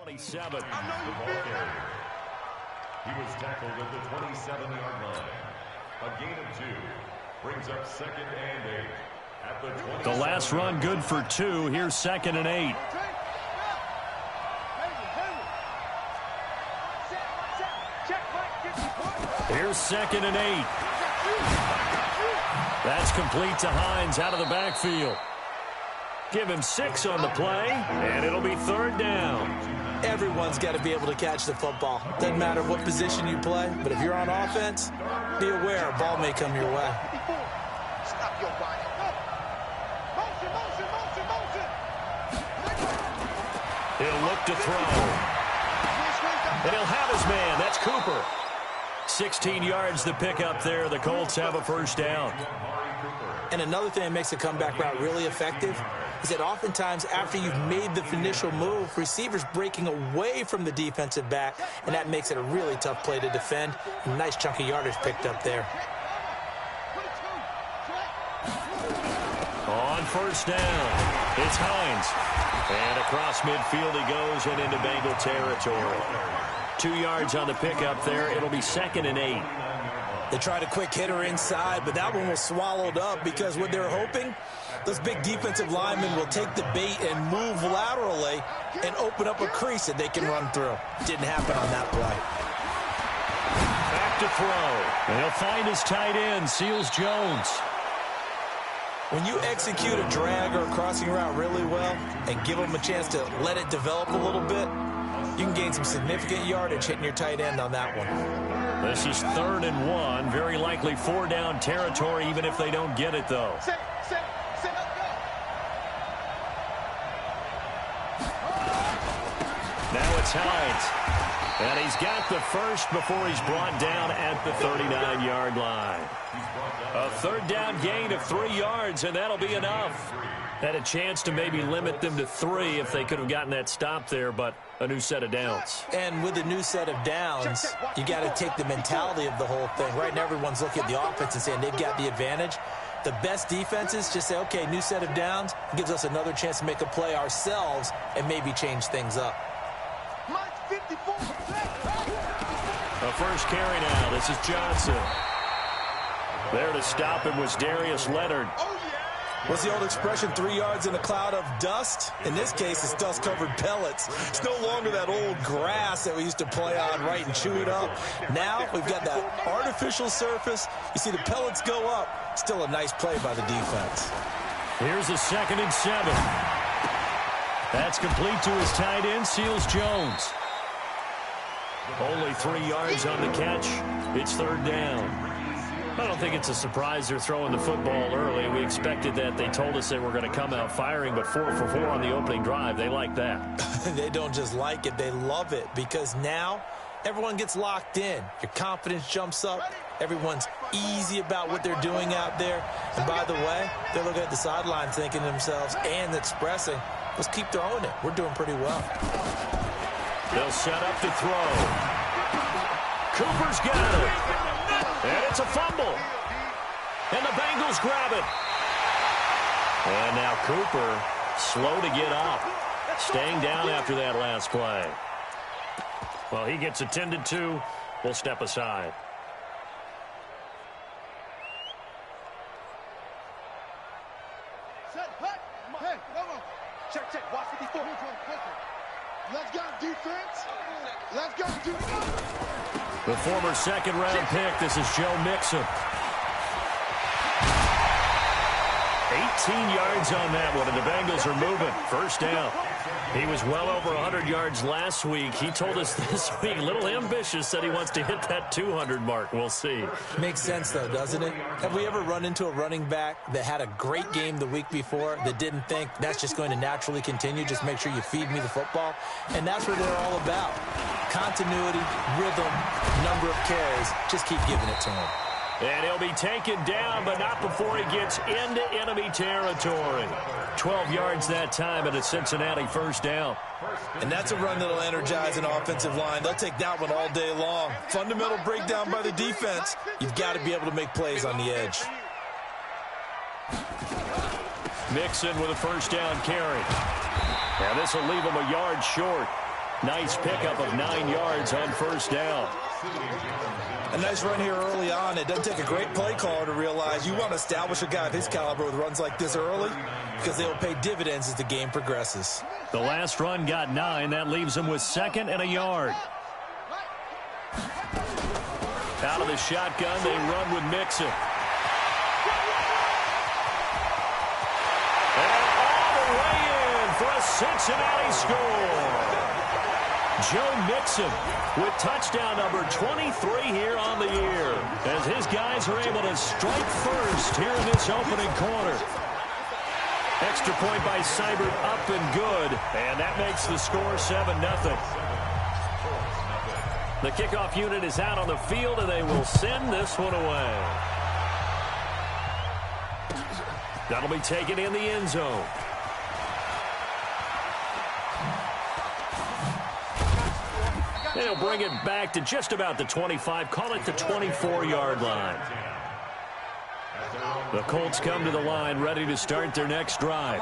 27. The ball carrier. He was tackled at the 27-yard line. A gain of 2 brings up 2nd and 8 at the 27. The last run good for 2. Here's 2nd and 8. Here's 2nd and 8. That's complete to Hines out of the backfield. Give him 6 on the play, and it'll be 3rd down. Everyone's got to be able to catch the football. Doesn't matter what position you play, but if you're on offense, be aware a ball may come your way. Stop your body. He'll look to throw. And he'll have his man. That's Cooper. 16 yards to pick up there. The Colts have a 1st down. And another thing that makes a comeback route really effective is that oftentimes after you've made the initial move, receivers breaking away from the defensive back, and that makes it a really tough play to defend. A nice chunk of yardage picked up there. On 1st down, it's Hines. And across midfield he goes and into Bengal territory. 2 yards on the pickup there. It'll be 2nd and 8. They tried a quick hitter inside, but that one was swallowed up because what they're hoping, those big defensive linemen will take the bait and move laterally and open up a crease that they can run through. Didn't happen on that play. Back to throw. And he'll find his tight end, Seals Jones. When you execute a drag or a crossing route really well and give them a chance to let it develop a little bit, you can gain some significant yardage hitting your tight end on that one. This is 3rd and 1. Very likely 4-down territory, even if they don't get it, though. Now it's Hines. And he's got the first before he's brought down at the 39-yard line. A 3rd down gain of 3 yards, and that'll be enough. Had a chance to maybe limit them to 3 if they could have gotten that stop there, but a new set of downs. And with a new set of downs, you got to take the mentality of the whole thing. Right now, everyone's looking at the offense and saying they've got the advantage. The best defenses just say, okay, new set of downs. It gives us another chance to make a play ourselves and maybe change things up. A first carry now. This is Johnson. There to stop him was Darius Leonard. What's the old expression, 3 yards in a cloud of dust? In this case, it's dust-covered pellets. It's no longer that old grass that we used to play on, right, and chew it up. Now we've got that artificial surface. You see the pellets go up. Still a nice play by the defense. Here's a 2nd and 7. That's complete to his tight end, Seals Jones. Only 3 yards on the catch. It's 3rd down. I don't think it's a surprise they're throwing the football early. We expected that. They told us they were going to come out firing, but 4 for 4 on the opening drive. They like that. They don't just like it. They love it because now everyone gets locked in. Your confidence jumps up. Everyone's easy about what they're doing out there. And by the way, they're looking at the sideline thinking to themselves and expressing, let's keep throwing it. We're doing pretty well. They'll set up to throw. Cooper's got it. And it's a fumble. And the Bengals grab it. And now Cooper slow to get up. Staying down after that last play. Well, he gets attended to. We'll step aside. Check. Watch 54. Let's go, defense. Let's go, defense. The former 2nd-round pick, this is Joe Mixon. 18 yards on that one, and the Bengals are moving. 1st down. He was well over 100 yards last week. He told us this week, a little ambitious, said he wants to hit that 200 mark. We'll see. Makes sense, though, doesn't it? Have we ever run into a running back that had a great game the week before that didn't think that's just going to naturally continue? Just make sure you feed me the football. And that's what they're all about. Continuity, rhythm, number of carries. Just keep giving it to him. And he'll be taken down, but not before he gets into enemy territory. 12 yards that time, and a Cincinnati 1st down. And that's a run that'll energize an offensive line. They'll take that one all day long. Fundamental breakdown by the defense. You've got to be able to make plays on the edge. Mixon with a 1st down carry. And this will leave him a yard short. Nice pickup of 9 yards on first down. A nice run here early on. It doesn't take a great play caller to realize you want to establish a guy of his caliber with runs like this early because they will pay dividends as the game progresses. The last run got 9. That leaves him with 2nd and a yard. Out of the shotgun, they run with Mixon. And all the way in for a Cincinnati score. Joe Mixon with touchdown number 23 here on the year as his guys are able to strike first here in this opening quarter. Extra point by Seibert up and good, and that makes the score 7-0. The kickoff unit is out on the field, and they will send this one away. That'll be taken in the end zone. They'll bring it back to just about the 25. Call it the 24-yard line. The Colts come to the line ready to start their next drive.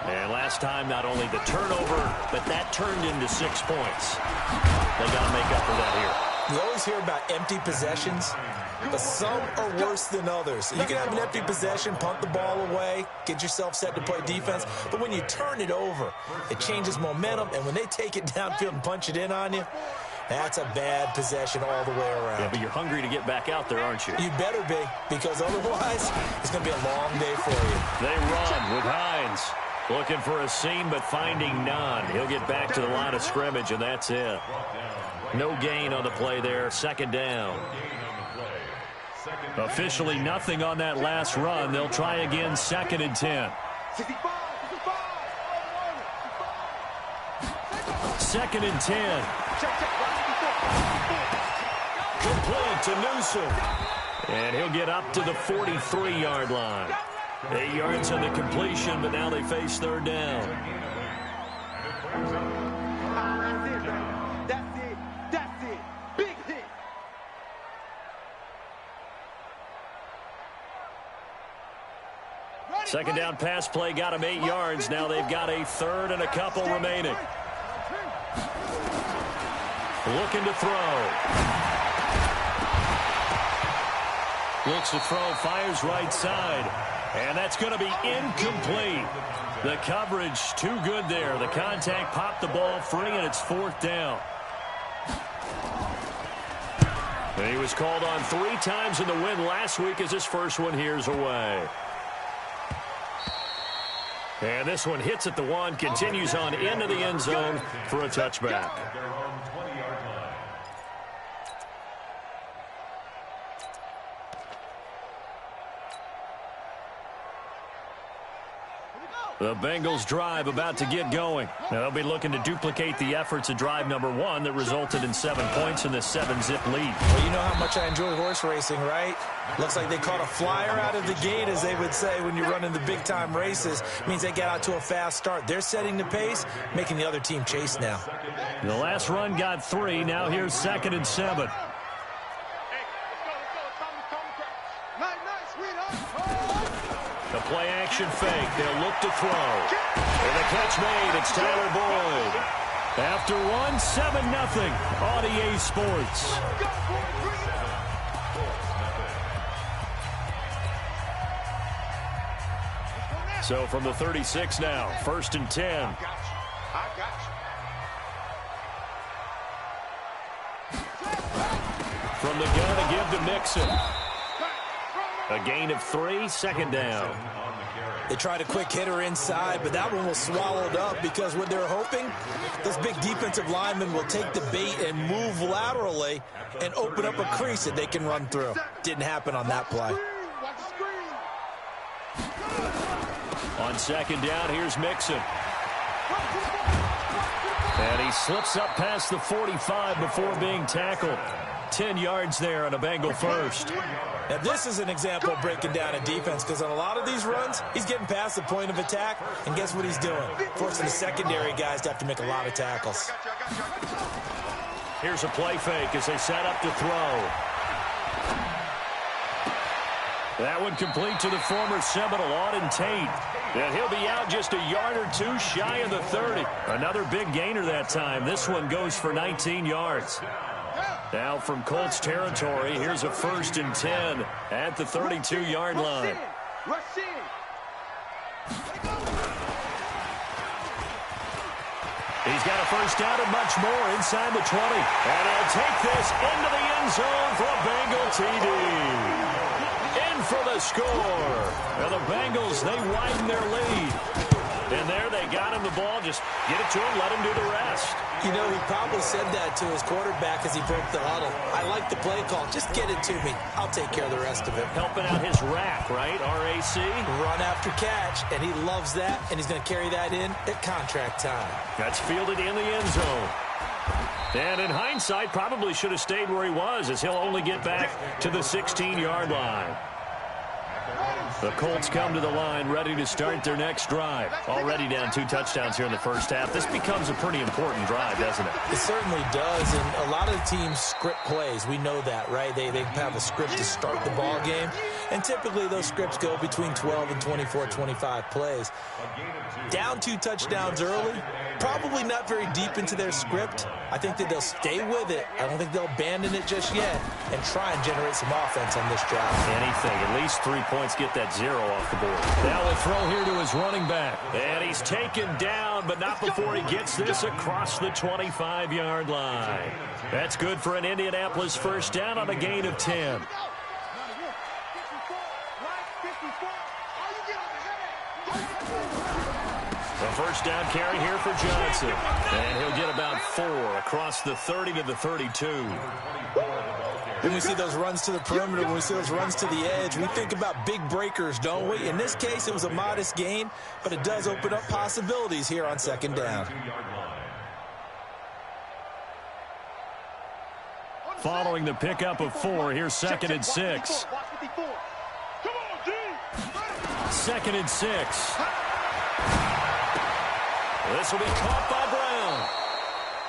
And last time, not only the turnover, but that turned into 6 points. They got to make up for that here. You always hear about empty possessions, but some are worse than others. You can have an empty possession, punt the ball away, get yourself set to play defense, but when you turn it over, it changes momentum, and when they take it downfield and punch it in on you, that's a bad possession all the way around. Yeah, but you're hungry to get back out there, aren't you? You better be, because otherwise, it's going to be a long day for you. They run with Hines. Looking for a seam, but finding none. He'll get back to the line of scrimmage, and that's it. No gain on the play there. 2nd down. Officially nothing on that last run. They'll try again 2nd and 10. 2nd and 10. Complete to Newsom. And he'll get up to the 43-yard line. 8 yards on the completion, but now they face 3rd down. That's it. Big hit. Second down pass play got him 8 yards. Now they've got a 3rd and a couple remaining. Looking to throw. Looks to throw, fires right side. And that's going to be incomplete. The coverage too good there. The contact popped the ball free, and it's 4th down. And he was called on 3 times in the win last week as his first one here's away. And this one hits at the 1, continues on into the end zone for a touchback. The Bengals drive about to get going. Now they'll be looking to duplicate the efforts of drive number 1 that resulted in 7 points in this 7-zip lead. Well, you know how much I enjoy horse racing, right? Looks like they caught a flyer out of the gate, as they would say when you're running the big-time races. It means they got out to a fast start. They're setting the pace, making the other team chase now. The last run got 3. Now here's 2nd and 7. The play-action fake. They'll look to throw. And the catch made. It's Tyler Boyd. After 1, 7-0 on EA Sports. So from the 36 now, 1st and 10. From the gun to give to Mixon. A gain of 3, 2nd down. They tried a quick hitter inside, but that one was swallowed up because what they're hoping, this big defensive lineman will take the bait and move laterally and open up a crease that they can run through. Didn't happen on that play. On 2nd down, here's Mixon. And he slips up past the 45 before being tackled. 10 yards there on a Bengal first. Now, this is an example of breaking down a defense because on a lot of these runs, he's getting past the point of attack, and guess what he's doing? Forcing the secondary guys to have to make a lot of tackles. Here's a play fake as they set up to throw. That one complete to the former Seminole, Auden Tate. And he'll be out just a yard or two shy of the 30. Another big gainer that time. This one goes for 19 yards. Now from Colts territory, here's a 1st and 10 at the 32-yard line. He's got a first down and much more inside the 20. And he'll take this into the end zone for a Bengal TD. In for the score. And the Bengals, they widen their lead. And there they got him the ball. Just get it to him, let him do the rest. You know, he probably said that to his quarterback as he broke the huddle. I like the play call. Just get it to me. I'll take care of the rest of it. Helping out his rack, right? R-A-C? Run after catch, and he loves that, and he's going to carry that in at contract time. That's fielded in the end zone. And in hindsight, probably should have stayed where he was, as he'll only get back to the 16-yard line. The Colts come to the line ready to start their next drive. Already down 2 touchdowns here in the first half. This becomes a pretty important drive, doesn't it? It certainly does, and a lot of teams script plays. We know that, right? They have a script to start the ball game, and typically those scripts go between 12 and 24, 25 plays. Down 2 touchdowns early, probably not very deep into their script. I think that they'll stay with it. I don't think they'll abandon it just yet and try and generate some offense on this drive. Anything, at least 3 points, get that 0 off the board. Now a throw here to his running back. And he's taken down, but not before he gets this across the 25-yard line. That's good for an Indianapolis first down on a gain of 10. A first down carry here for Johnson. And he'll get about 4 across the 30 to the 32. When we see those runs to the perimeter, when we see those runs to the edge, we think about big breakers, don't we? In this case, it was a modest gain, but it does open up possibilities here on second down. Following the pickup of 4, here's 2nd and 6. 2nd and 6. This will be caught by Brown.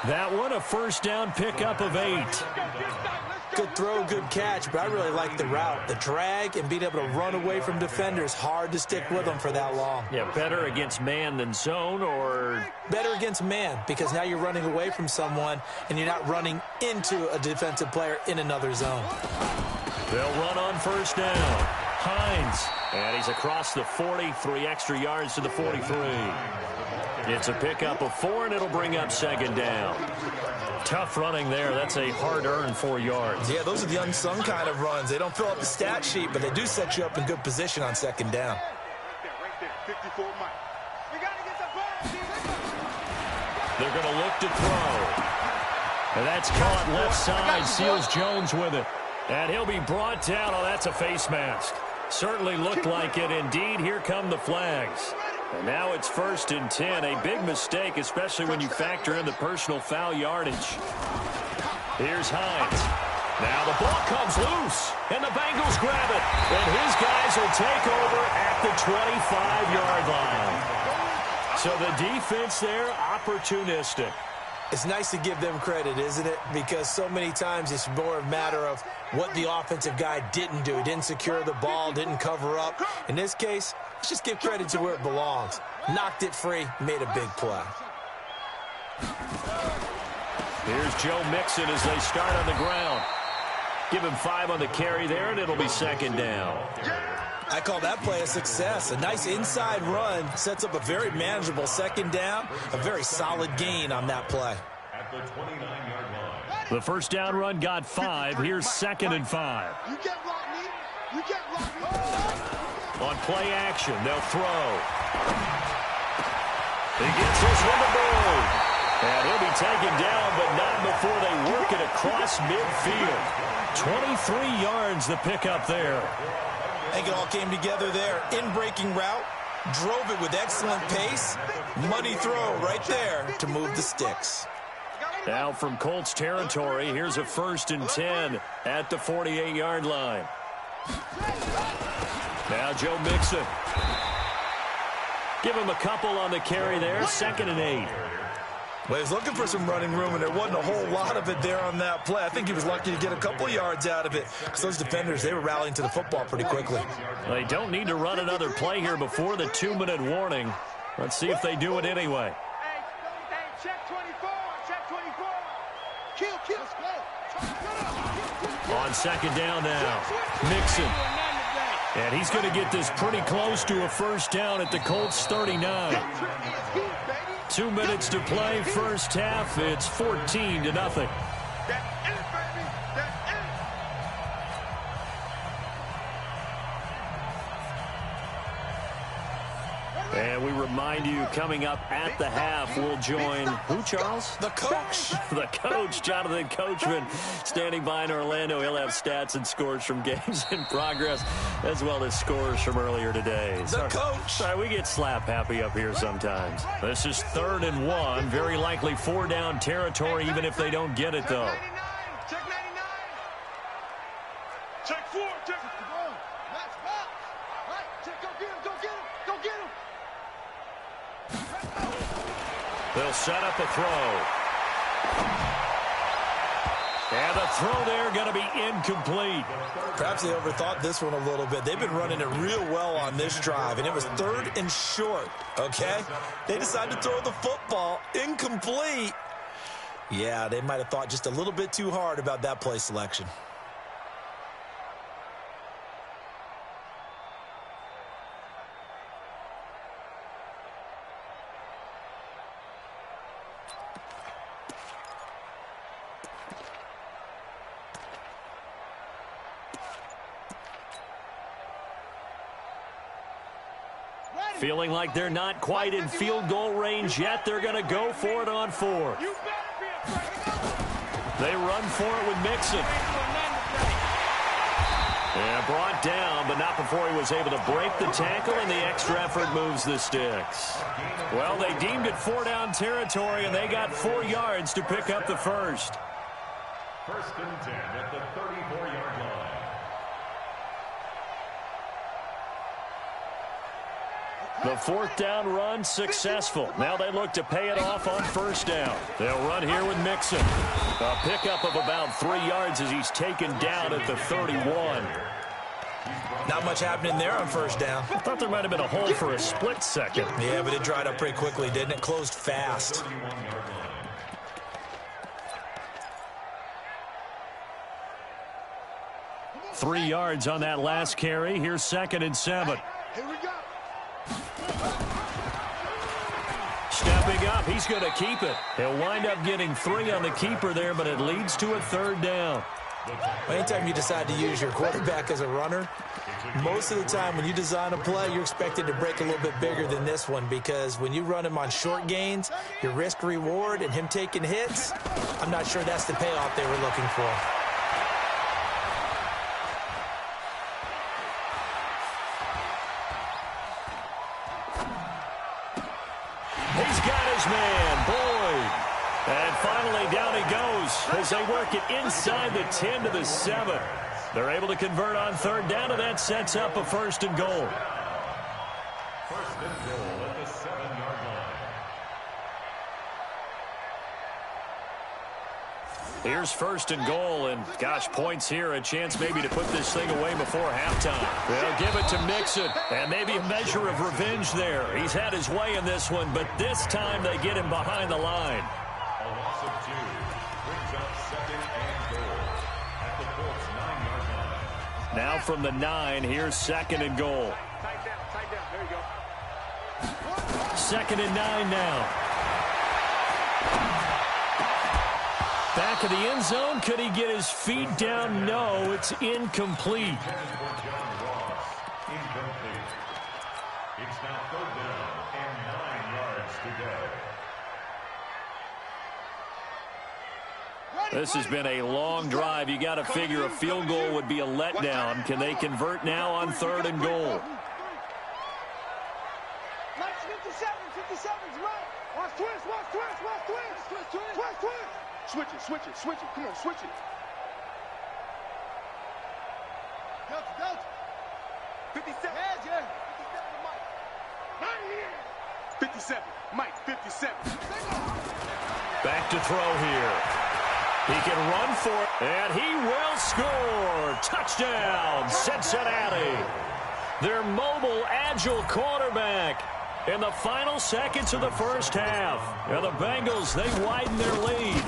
That one, a first down pickup of 8. Good throw, good catch, but I really like the route. The drag and being able to run away from defenders, hard to stick with them for that long. Yeah, better against man than zone, or? Better against man, because now you're running away from someone and you're not running into a defensive player in another zone. They'll run on first down. Hines, and he's across the 40, 3 extra yards to the 43. It's a pickup of 4, and it'll bring up second down. Tough running there. That's a hard-earned 4 yards. Yeah, those are the unsung kind of runs. They don't fill up the stat sheet, but they do set you up in good position on second down. They're going to look to throw. And that's caught left side. Seals Jones with it. And he'll be brought down. Oh, that's a face mask. Certainly looked like it. Indeed, here come the flags. And now it's 1st and 10. A big mistake, especially when you factor in the personal foul yardage. Here's Hines. Now the ball comes loose, and the Bengals grab it. And his guys will take over at the 25-yard line. So the defense there, opportunistic. It's nice to give them credit, isn't it? Because so many times it's more a matter of what the offensive guy didn't do. He didn't secure the ball, didn't cover up. In this case, let's just give credit to where it belongs. Knocked it free, made a big play. Here's Joe Mixon as they start on the ground. Give him 5 on the carry there, and it'll be second down. I call that play a success. A nice inside run sets up a very manageable second down. A very solid gain on that play. At the 29-yard line. The first down run got 5. Here's 2nd and 5. You can't block me. You can't block me. On play action, they'll throw. He gets this one to board. And he'll be taken down, but not before they work it across midfield. 23 yards the pickup there. I think it all came together there. In-breaking route, drove it with excellent pace. Money throw right there to move the sticks. Now from Colts territory, here's a 1st and 10 at the 48-yard line. Now Joe Mixon. Give him a couple on the carry there, 2nd and 8. Well, he's looking for some running room, and there wasn't a whole lot of it there on that play. I think he was lucky to get a couple of yards out of it, because those defenders, they were rallying to the football pretty quickly. They don't need to run another play here before the 2-minute warning. Let's see if they do it anyway. Hey, check 24. Check 24. Kill. On second down now, Mixon. And he's going to get this pretty close to a first down at the Colts 39. 2 minutes to play, first half. It's 14-0. And we remind you, coming up at the half, we'll join who, Charles? The coach. The coach, Jonathan Coachman, standing by in Orlando. He'll have stats and scores from games in progress, as well as scores from earlier today. The coach. Sorry, we get slap happy up here sometimes. This is 3rd and 1. Very likely 4-down territory, even if they don't get it, though. Check 99. Check 4. Check 4. Match box. Right. Check. Go get him. Go get him. Go get him. They'll set up a throw. And the throw there going to be incomplete. Perhaps they overthought this one a little bit. They've been running it real well on this drive, and it was 3rd and short, okay? They decided to throw the football incomplete. Yeah, they might have thought just a little bit too hard about that play selection. Feeling like they're not quite in field goal range yet. They're going to go for it on 4th. They run for it with Mixon. And brought down, but not before he was able to break the tackle, and the extra effort moves the sticks. Well, they deemed it 4-down territory, and they got 4 yards to pick up the first. 1st and 10 at the 34-yard line. The 4th down run successful. Now they look to pay it off on 1st down. They'll run here with Mixon. A pickup of about 3 yards as he's taken down at the 31. Not much happening there on 1st down. I thought there might have been a hole for a split second. Yeah, but it dried up pretty quickly, didn't it? Closed fast. 3 yards on that last carry. Here's 2nd and 7. Here we go. Stepping up, he's going to keep it. He'll wind up getting 3 on the keeper there, but it leads to a 3rd down. Anytime you decide to use your quarterback as a runner, most of the time when you design a play, you're expected to break a little bit bigger than this one, because when you run him on short gains, your risk-reward and him taking hits, I'm not sure that's the payoff they were looking for. He's got his man, Boyd. And finally down he goes as they work it inside the 10 to the 7. They're able to convert on 3rd down, and that sets up a 1st and goal. 1st and goal at the 7-yard line. Here's 1st and goal, and gosh, points here, a chance maybe to put this thing away before halftime. They'll give it to Mixon, and maybe a measure of revenge there. He's had his way in this one, but this time they get him behind the line. A loss of 2 brings up 2nd and goal at the Colts 9-yard line. Now from the 9, here's 2nd and goal. Tight down. There you go. 2nd and 9 now. Back of the end zone. Could he get his feet down? No, it's incomplete. Incomplete. It's now 3rd down and 9 yards to go. This has been a long drive. You got to figure a field goal would be a letdown. Can they convert now on 3rd and goal? Mike's 57's right. Watch twist. Switch it. Come on, switch it. Delta. 57. Yeah. 57 to Mike. 57. Mike, 57. Back to throw here. He can run for it, and he will score. Touchdown, Cincinnati. Their mobile, agile quarterback in the final seconds of the first half. And the Bengals, they widen their lead.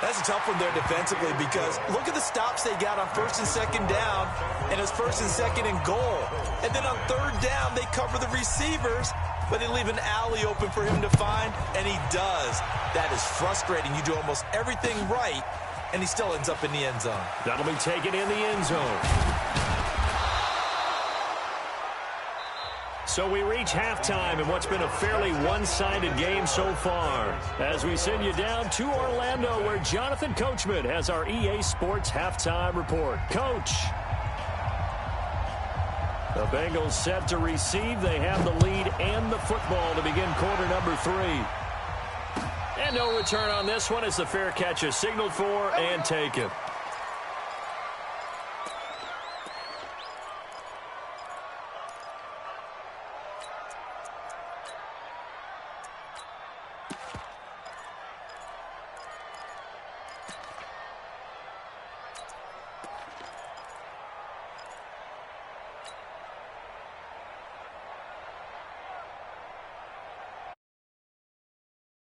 That's a tough one there defensively because look at the stops they got on first and second down, and it's first and second and goal. And then on third down, they cover the receivers, but they leave an alley open for him to find, and he does. That is frustrating. You do almost everything right, and he still ends up in the end zone. That'll be taken in the end zone. So we reach halftime in what's been a fairly one-sided game so far, as we send you down to Orlando, where Jonathan Coachman has our EA Sports halftime report. Coach. The Bengals set to receive. They have the lead and the football to begin quarter number 3. And no return on this one as the fair catch is signaled for and taken.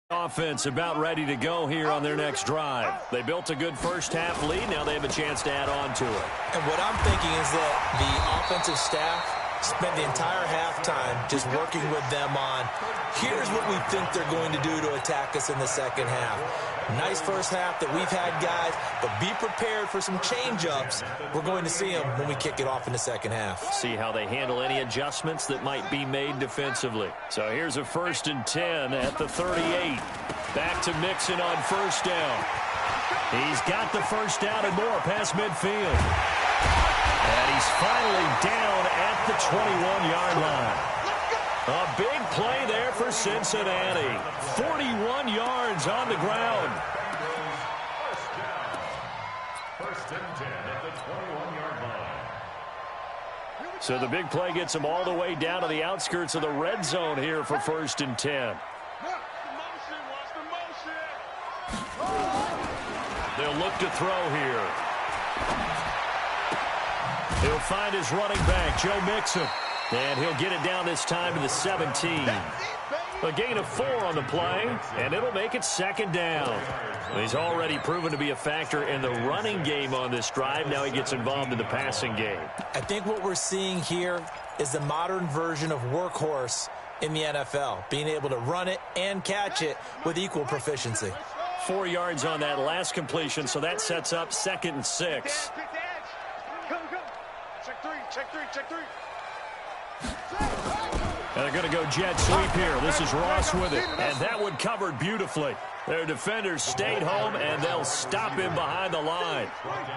Offense about ready to go here on their next drive. They built a good first half lead. Now they have a chance to add on to it. And what I'm thinking is that the offensive staff spent the entire halftime just working with them on, here's what we think they're going to do to attack us in the second half. Nice first half that we've had, guys, but be prepared for some change-ups. We're going to see them when we kick it off in the second half. See how they handle any adjustments that might be made defensively. So here's a 1st and 10 at the 38. Back to Mixon on first down. He's got the first down and more past midfield. And he's finally down at the 21-yard line. A big play there for Cincinnati. 41 yards on the ground. First and 10 at the 21-yard line. So the big play gets them all the way down to the outskirts of the red zone here for 1st and 10. They'll look to throw here. He'll find his running back, Joe Mixon. And he'll get it down this time to the 17. A gain of 4 on the play, and it'll make it 2nd down. He's already proven to be a factor in the running game on this drive. Now he gets involved in the passing game. I think what we're seeing here is the modern version of workhorse in the NFL, being able to run it and catch it with equal proficiency. 4 yards on that last completion, so that sets up 2nd and 6. Check three. And they're going to go jet sweep here. This is Ross with it, and that one covered beautifully. Their defenders stayed home, and they'll stop him behind the line.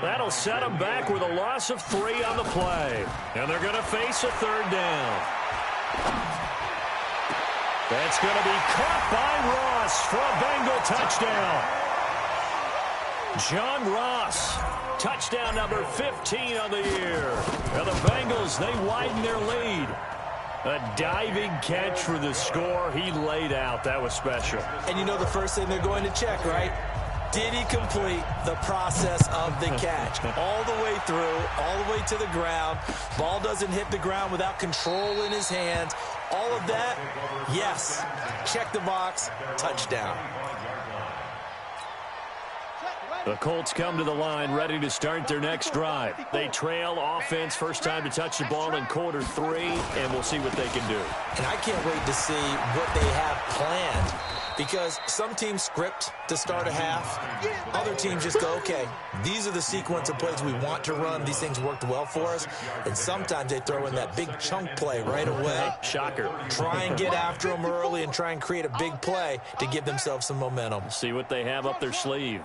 That'll set them back with a loss of 3 on the play. And they're going to face a 3rd down. That's going to be caught by Ross for a Bengal touchdown. John Ross, touchdown number 15 on the year. And the Bengals, they widen their lead. A diving catch for the score. He laid out. That was special. And you know the first thing they're going to check, right? Did he complete the process of the catch? All the way through, all the way to the ground. Ball doesn't hit the ground without control in his hands. All of that, yes. Check the box, touchdown. The Colts come to the line ready to start their next drive. They trail offense, first time to touch the ball in quarter 3, and we'll see what they can do. And I can't wait to see what they have planned, because some teams script to start a half. Other teams just go, okay, these are the sequence of plays we want to run. These things worked well for us. And sometimes they throw in that big chunk play right away. Shocker. Try and get after them early and try and create a big play to give themselves some momentum. See what they have up their sleeve.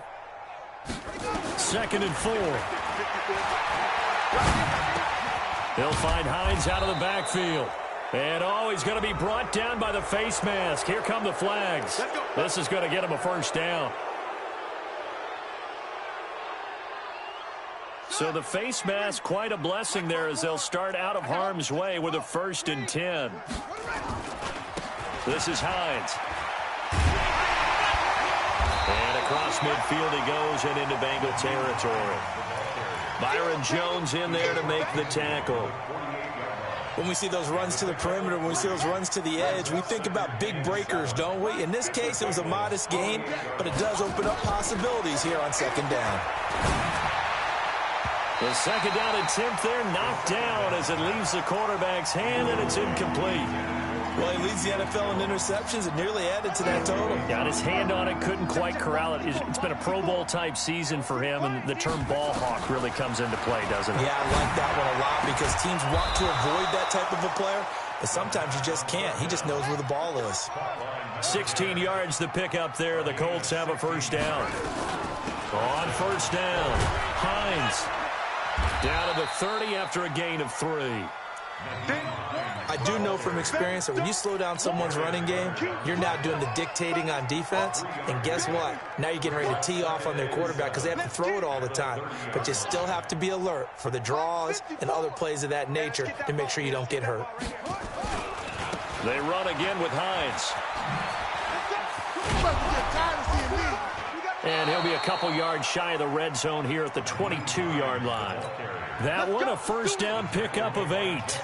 2nd and 4. They'll find Hines out of the backfield. And, he's going to be brought down by the face mask. Here come the flags. This is going to get him a 1st down. So the face mask, quite a blessing there as they'll start out of harm's way with a 1st and 10. This is Hines. across midfield he goes and into Bengal territory. Byron Jones in there to make the tackle. When we see those runs to the perimeter, when we see those runs to the edge, we think about big breakers, don't we? In this case, it was a modest gain, but it does open up possibilities here on second down. The second down attempt there knocked down as it leaves the quarterback's hand, and it's incomplete. Well, he leads the NFL in interceptions and nearly added to that total. Got his hand on it, couldn't quite corral it. It's been a Pro Bowl-type season for him, and the term ball hawk really comes into play, doesn't it? Yeah, I like that one a lot because teams want to avoid that type of a player, but sometimes you just can't. He just knows where the ball is. 16 yards the pickup there. The Colts have a first down. On first down, Hines down to the 30 after a gain of 3. I do know from experience that when you slow down someone's running game, you're now doing the dictating on defense. And guess what? Now you're getting ready to tee off on their quarterback because they have to throw it all the time. But you still have to be alert for the draws and other plays of that nature to make sure you don't get hurt. They run again with Hines. And he'll be a couple yards shy of the red zone here at the 22-yard line. That one a first down pickup of 8.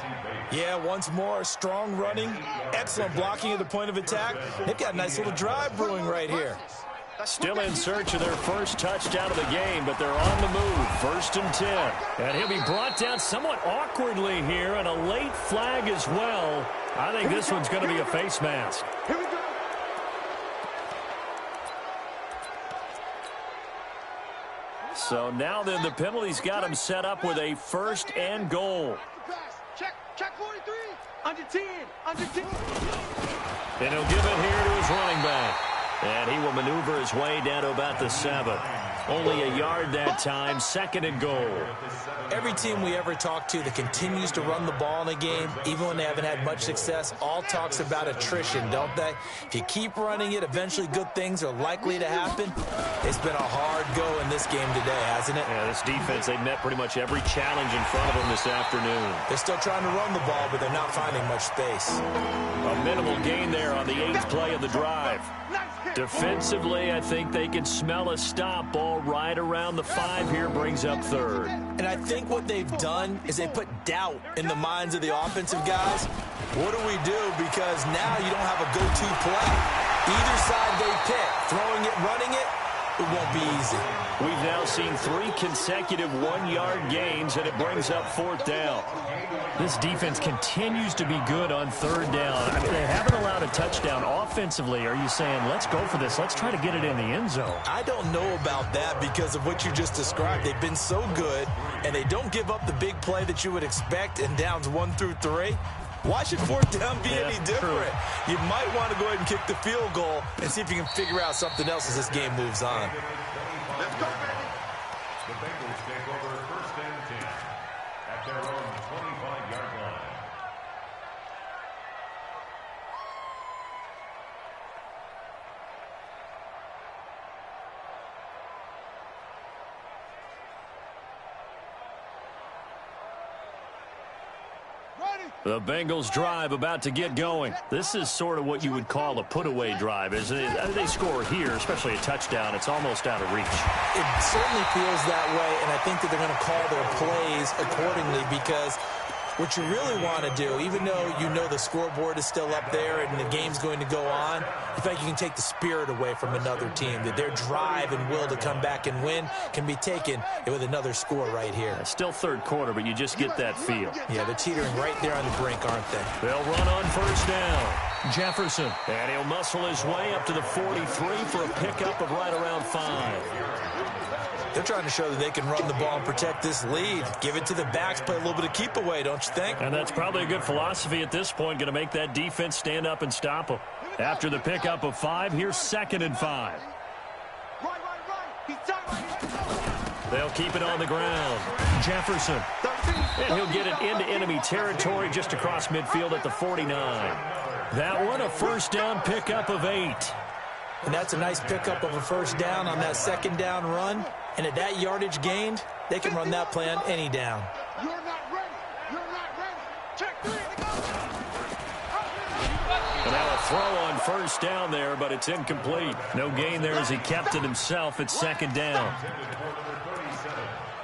Yeah, once more, strong running, excellent blocking at the point of attack. They've got a nice little drive brewing right here. Still in search of their first touchdown of the game, but they're on the move. First and 10. And he'll be brought down somewhat awkwardly here, and a late flag as well. I think this one's going to be a face mask. Here we go. So now then the penalty's got him set up with a first and goal. Check 43. Under 10. Under 10. And he'll give it here to his running back. And he will maneuver his way down to about the 7. Only a yard that time, second and goal. Every team we ever talk to that continues to run the ball in a game, even when they haven't had much success, all talks about attrition, don't they? If you keep running it, eventually good things are likely to happen. It's been a hard go in this game today, hasn't it? Yeah, this defense, they've met pretty much every challenge in front of them this afternoon. They're still trying to run the ball, but they're not finding much space. A minimal gain there on the 8th play of the drive. Defensively, I think they can smell a stop. Ball right around the 5 here, brings up third. And I think what they've done is they put doubt in the minds of the offensive guys. What do we do? Because now you don't have a go-to play. Either side they pick, throwing it, running it, it won't be easy. We've now seen 3 consecutive 1-yard gains, and it brings up 4th down. This defense continues to be good on third down. I mean, they haven't allowed a touchdown. Offensively, are you saying, let's go for this, let's try to get it in the end zone? I don't know about that because of what you just described. They've been so good, and they don't give up the big play that you would expect in downs 1 through 3. Why should 4th down be any different? True. You might want to go ahead and kick the field goal and see if you can figure out something else as this game moves on. Let's go, baby. The Bengals take over first and 10 at their own 25-yard line. The Bengals drive about to get going. This is sort of what you would call a put-away drive, isn't it? They score here, especially a touchdown. It's almost out of reach. It certainly feels that way, and I think that they're going to call their plays accordingly because what you really want to do, even though you know the scoreboard is still up there and the game's going to go on, in fact, you can take the spirit away from another team, that their drive and will to come back and win can be taken with another score right here. It's still third quarter, but you just get that feel. Yeah, they're teetering right there on the brink, aren't they? They'll run on first down. Jefferson, and he'll muscle his way up to the 43 for a pickup of right around 5. They're trying to show that they can run the ball and protect this lead. Give it to the backs, play a little bit of keep away, don't you think? And that's probably a good philosophy at this point, going to make that defense stand up and stop them. After the pickup of 5, here's second and 5. They'll keep it on the ground. Jefferson, and he'll get it into enemy territory just across midfield at the 49. That one a first down pickup of 8. And that's a nice pickup of a first down on that second down run. And at that yardage gained, they can run that play on any down. You're not ready. You're not ready. Check 3 to go. And now a throw on first down there, but it's incomplete. No gain there as he kept it himself at second down.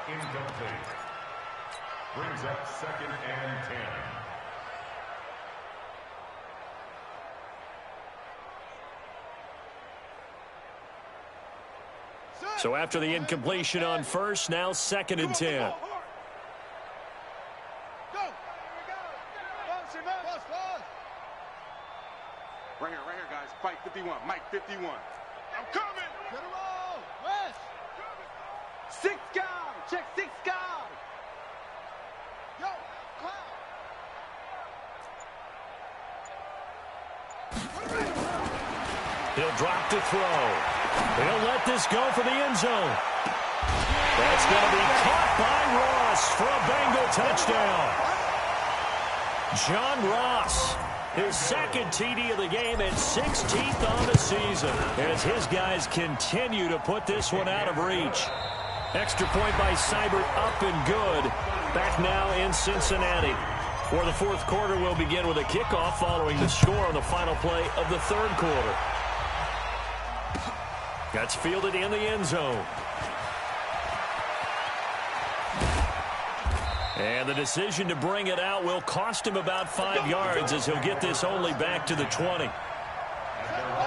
Incomplete. Brings up second and 10. So after the incompletion on first, now second and 10. Right here, guys. Fight 51. Mike 51. I'm coming. Get him all. West. 6 guard. Check 6 guard. Yo, Cloud. He'll drop to throw. He'll let this go for the end zone. That's going to be caught by Ross for a Bengal touchdown. John Ross, his second TD of the game and 16th on the season, as his guys continue to put this one out of reach. Extra point by Seibert, up and good. Back now in Cincinnati, where the fourth quarter will begin with a kickoff following the score on the final play of the third quarter. That's fielded in the end zone. And the decision to bring it out will cost him about 5 yards, as he'll get this only back to the 20.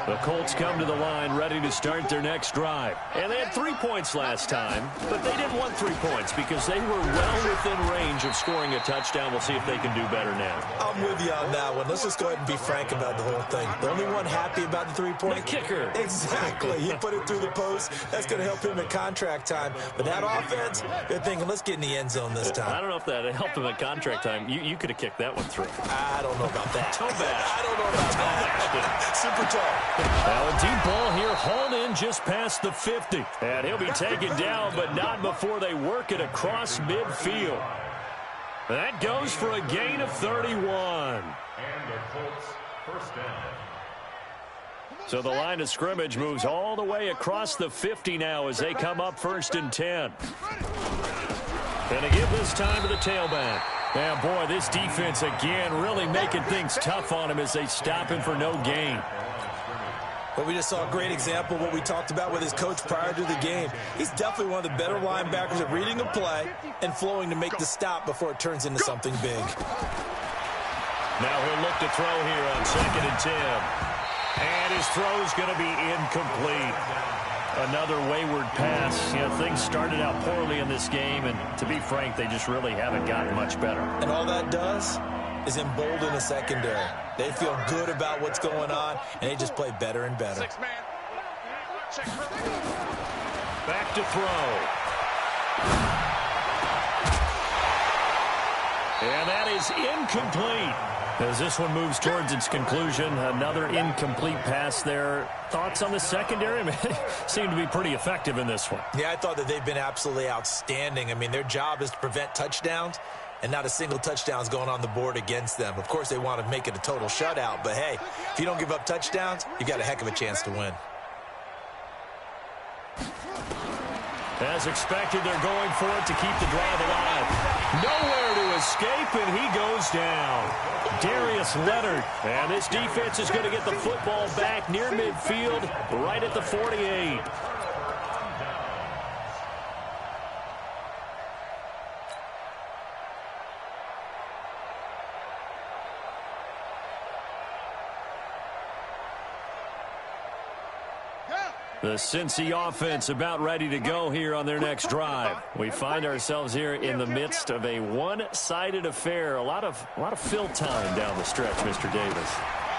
The Colts come to the line ready to start their next drive. And they had 3 points last time, but they didn't want 3 points because they were well within range of scoring a touchdown. We'll see if they can do better now. I'm with you on that one. Let's just go ahead and be frank about the whole thing. The only one happy about the 3 points. The kicker. Exactly. He put it through the post. That's going to help him at contract time. But that offense, they're thinking, let's get in the end zone this time. I don't know if that helped him at contract time. You could have kicked that one through. I don't know about that. Toe bash. I don't know about that. Super toe. Now a deep ball here, hauled in just past the 50. And he'll be taken down, but not before they work it across midfield. That goes for a gain of 31. And the Colts first down. So the line of scrimmage moves all the way across the 50 now as they come up first and 10. And to give this time to the tailback. And boy, this defense again really making things tough on him as they stop him for no gain. But we just saw a great example of what we talked about with his coach prior to the game. He's definitely one of the better linebackers at reading a play and flowing to make the stop before it turns into something big. Now he'll look to throw here on second and 10. And his throw's going to be incomplete. Another wayward pass. You know, things started out poorly in this game, and to be frank, they just really haven't gotten much better. And all that does is embolden the secondary. They feel good about what's going on, and they just play better and better. Back to throw. And that is incomplete. As this one moves towards its conclusion, another incomplete pass there. Thoughts on the secondary? I mean, they seem to be pretty effective in this one. Yeah, I thought that they've been absolutely outstanding. I mean, their job is to prevent touchdowns, and not a single touchdown is going on the board against them. Of course, they want to make it a total shutout, but hey, if you don't give up touchdowns, you got a heck of a chance to win. As expected, they're going for it to keep the drive alive. Nowhere to escape, and he goes down. Darius Leonard. And this defense is going to get the football back near midfield, right at the 48. The Cincy offense about ready to go here on their next drive. We find ourselves here in the midst of a one-sided affair. A lot of fill time down the stretch, Mr. Davis.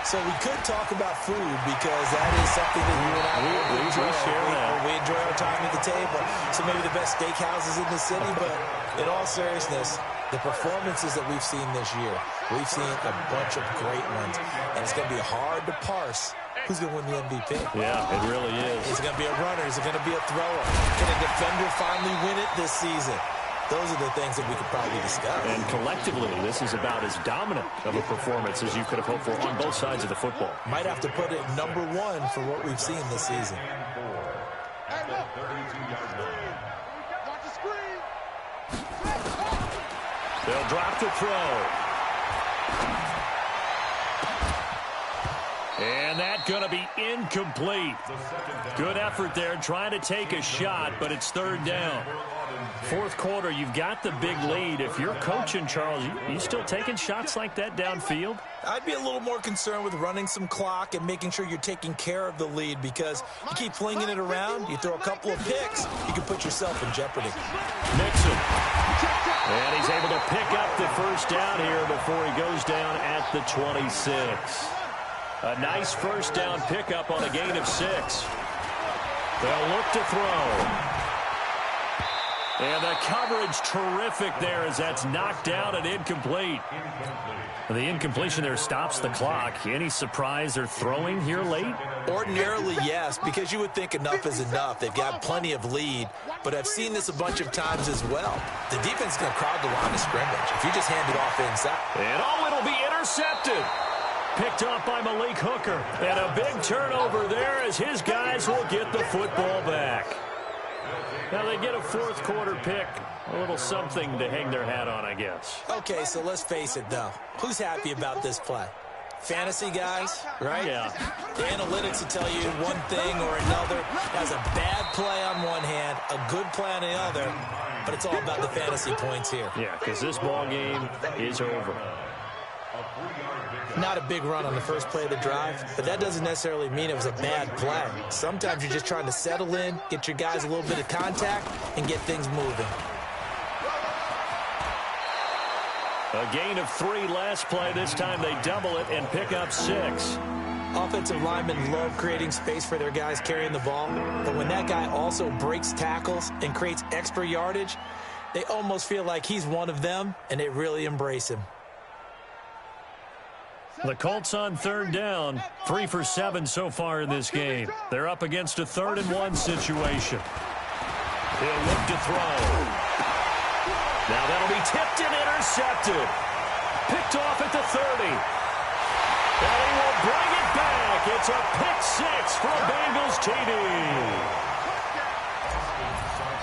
So we could talk about food because that is something that you and I we share that. We enjoy our time at the table. So maybe the best steakhouses in the city, but in all seriousness, the performances that we've seen this year, we've seen a bunch of great ones, and it's going to be hard to parse who's going to win the MVP. Yeah, it really is. Is it going to be a runner? Is it going to be a thrower? Can a defender finally win it this season? Those are the things that we could probably discuss. And collectively, this is about as dominant of a performance as you could have hoped for on both sides of the football. Might have to put it number one for what we've seen this season. At the 32-yard line. Watch the screen. They'll drop the throw. And that's going to be incomplete. Good effort there trying to take a shot, but it's third down. Fourth quarter, you've got the big lead. If you're coaching, Charles, you still taking shots like that downfield? I'd be a little more concerned with running some clock and making sure you're taking care of the lead, because you keep flinging it around, you throw a couple of picks, you can put yourself in jeopardy. Mixon. And he's able to pick up the first down here before he goes down at the 26. A nice first down pickup on a gain of 6. They'll look to throw. And the coverage terrific there as that's knocked down and incomplete. The incompletion there stops the clock. Any surprise they're throwing here late? Ordinarily, yes, because you would think enough is enough. They've got plenty of lead, but I've seen this a bunch of times as well. The defense is going to crowd the line of scrimmage if you just hand it off inside. And it'll be intercepted. Picked off by Malik Hooker. And a big turnover there as his guys will get the football back. Now they get a fourth quarter pick. A little something to hang their hat on, I guess. Okay, so let's face it, though. Who's happy about this play? Fantasy guys, right? Yeah. The analytics will tell you one thing or another. Has a bad play on one hand, a good play on the other, but it's all about the fantasy points here. Yeah, because this ball game is over. Not a big run on the first play of the drive, but that doesn't necessarily mean it was a bad play. Sometimes you're just trying to settle in, get your guys a little bit of contact, and get things moving. A gain of 3 last play. This time they double it and pick up 6. Offensive linemen love creating space for their guys carrying the ball, but when that guy also breaks tackles and creates extra yardage, they almost feel like he's one of them, and they really embrace him. The Colts on third down, 3 for 7 so far in this game. They're up against a 3rd and 1 situation. He'll look to throw. Now that'll be tipped and intercepted. Picked off at the 30. And he will bring it back. It's a pick 6 from Bengals TD.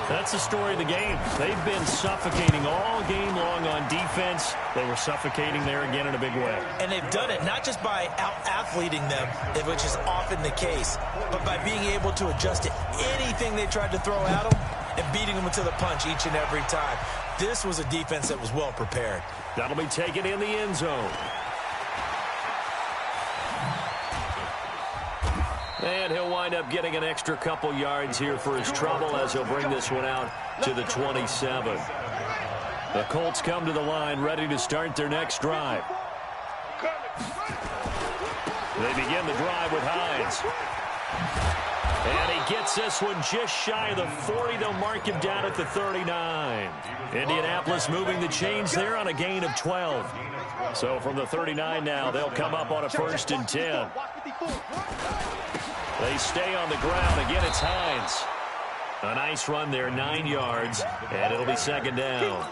That's the story of the game. They've been suffocating all game long on defense. They were suffocating there again in a big way. And they've done it not just by out-athleting them, which is often the case, but by being able to adjust to anything they tried to throw at them and beating them to the punch each and every time. This was a defense that was well prepared. That'll be taken in the end zone. And he'll wind up getting an extra couple yards here for his trouble as he'll bring this one out to the 27. The Colts come to the line ready to start their next drive. They begin the drive with Hines. And he gets this one just shy of the 40. They'll mark him down at the 39. Indianapolis moving the chains there on a gain of 12. So from the 39 now, they'll come up on a 1st and 10. They stay on the ground. Again, it's Hines. A nice run there, 9 yards, and it'll be 2nd down.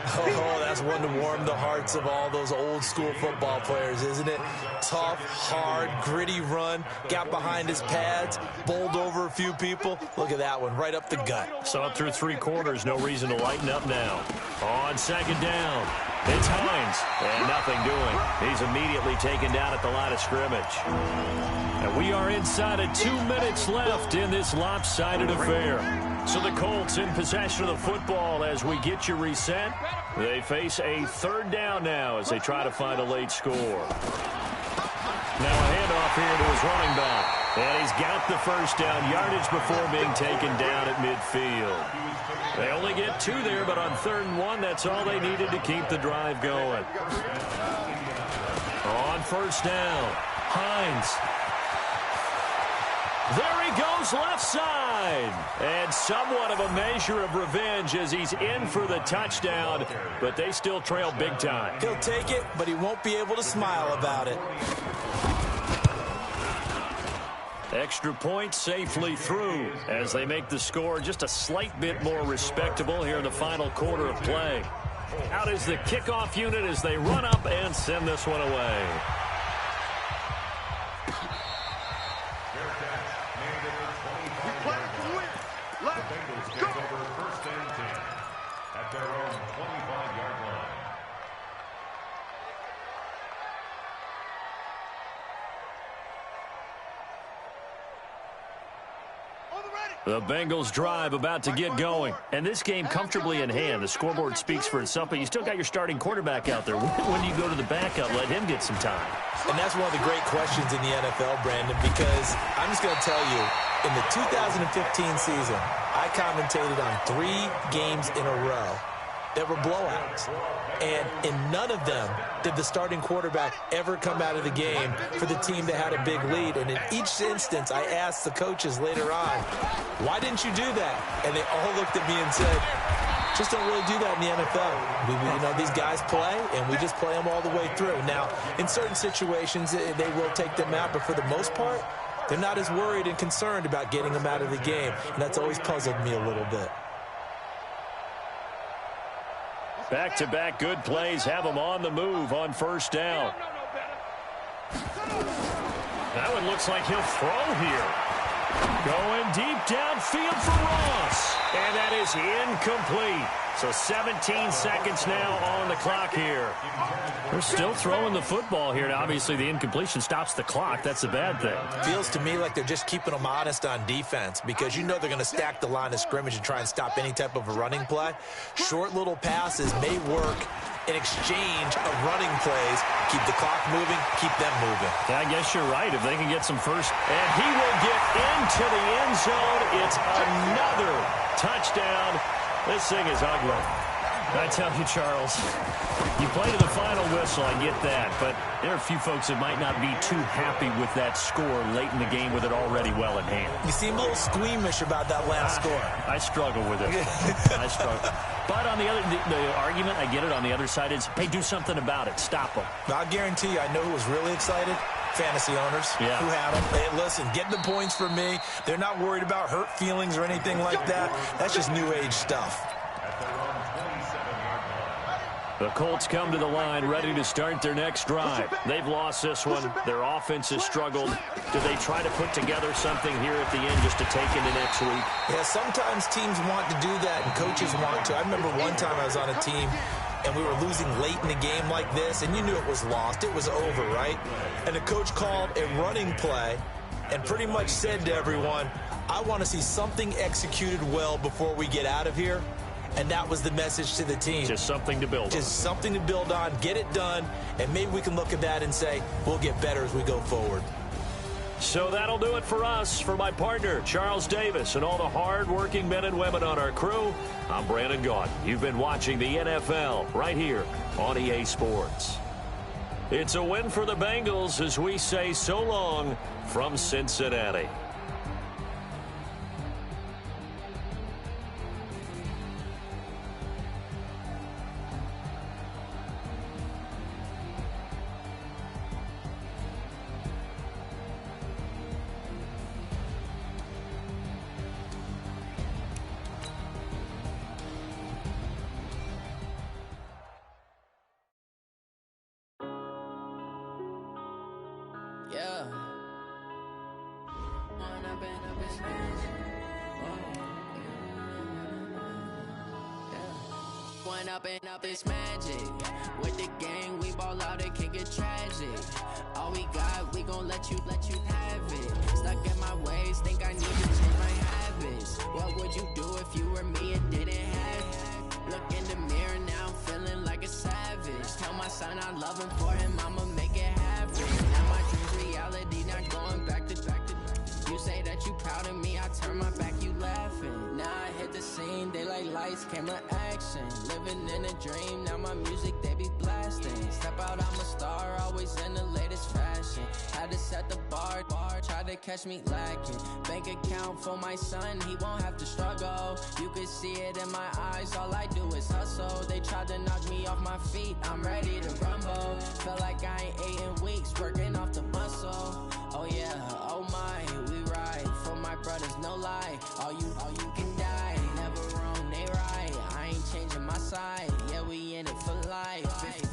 Oh, that's one to warm the hearts of all those old-school football players, isn't it? Tough, hard, gritty run, got behind his pads, bowled over a few people. Look at that one, right up the gut. So up through 3 quarters, no reason to lighten up now. On 2nd down, it's Hines, and nothing doing. He's immediately taken down at the line of scrimmage. And we are inside of 2 minutes left in this lopsided affair. So the Colts in possession of the football as we get you reset. They face a 3rd down now as they try to find a late score. Now a handoff here to his running back. And he's got the first down yardage before being taken down at midfield. They only get 2 there, but on 3rd and 1, that's all they needed to keep the drive going. On 1st down, Hines. There he goes left side. And somewhat of a measure of revenge as he's in for the touchdown, but they still trail big time. He'll take it, but he won't be able to smile about it. Extra point safely through as they make the score just a slight bit more respectable here in the final quarter of play. Out is the kickoff unit as they run up and send this one away. The Bengals drive about to get going. And this game comfortably in hand. The scoreboard speaks for itself, but you still got your starting quarterback out there. When do you go to the backup? Let him get some time. And that's one of the great questions in the NFL, Brandon, because I'm just going to tell you, in the 2015 season, I commentated on 3 games in a row that were blowouts. And in none of them did the starting quarterback ever come out of the game for the team that had a big lead. And in each instance, I asked the coaches later on, why didn't you do that? And they all looked at me and said, just don't really do that in the NFL. These guys play, and we just play them all the way through. Now, in certain situations, they will take them out, but for the most part, they're not as worried and concerned about getting them out of the game. And that's always puzzled me a little bit. Back-to-back good plays have them on the move on first down. That one looks like he'll throw here. Going deep downfield for Ross. And that is incomplete. So 17 seconds now on the clock here. They're still throwing the football here. Now, obviously, the incompletion stops the clock. That's a bad thing. Feels to me like they're just keeping them honest on defense because you know they're going to stack the line of scrimmage and try and stop any type of a running play. Short little passes may work in exchange of running plays. Keep the clock moving, keep them moving. Yeah, I guess you're right. If they can get some first. And he will get into the end zone. It's another touchdown. This thing is ugly. I tell you, Charles, you play to the final whistle, I get that, but there are a few folks that might not be too happy with that score late in the game with it already well in hand. You seem a little squeamish about that last score. I struggle with it. I struggle. But on the argument, I get it, on the other side is, hey, do something about it. Stop them. I'll guarantee you, I know who was really excited. Fantasy owners who had them. Hey, listen, get the points for me. They're not worried about hurt feelings or anything like that. That's just new age stuff. The Colts come to the line ready to start their next drive. They've lost this one. Their offense has struggled. Do they try to put together something here at the end just to take into next week? Yeah, sometimes teams want to do that and coaches want to. I remember one time I was on a team and we were losing late in the game like this, and you knew it was lost. It was over, right? And the coach called a running play and pretty much said to everyone, I want to see something executed well before we get out of here. And that was the message to the team. Just something to build on. Just something to build on, get it done, and maybe we can look at that and say, we'll get better as we go forward. So that'll do it for us. For my partner, Charles Davis, and all the hard-working men and women on our crew, I'm Brandon Gaudin. You've been watching the NFL right here on EA Sports. It's a win for the Bengals as we say so long from Cincinnati. Yeah. One up and up is magic. With the gang, we ball out, it can get tragic. All we got, we gon' let you have it. Stuck in my ways, think I need to change my habits. What would you do if you were me and didn't have it? Look in the mirror now, I'm feeling like a savage. Tell my son I love him, for him I'ma make it happen. Now my dreams reality, not going back to. You say that you proud of me, I turn my back, you laughing. Now I hit the scene, they like lights, camera, action. Living in a dream, now my music, they be blasting. Step out, I'm a star, always in the latest fashion. Had to set the bar, try to catch me lacking. Bank account for my son, he won't have to struggle. You could see it in my eyes, all I do is hustle. They tried to knock me off my feet, I'm ready to rumble. Feel like I ain't ate in weeks, working off the muscle. Oh yeah, oh my, we ride for my brothers, no lie. All you can die, never wrong, they right. I ain't changing my side, yeah, we in it for life.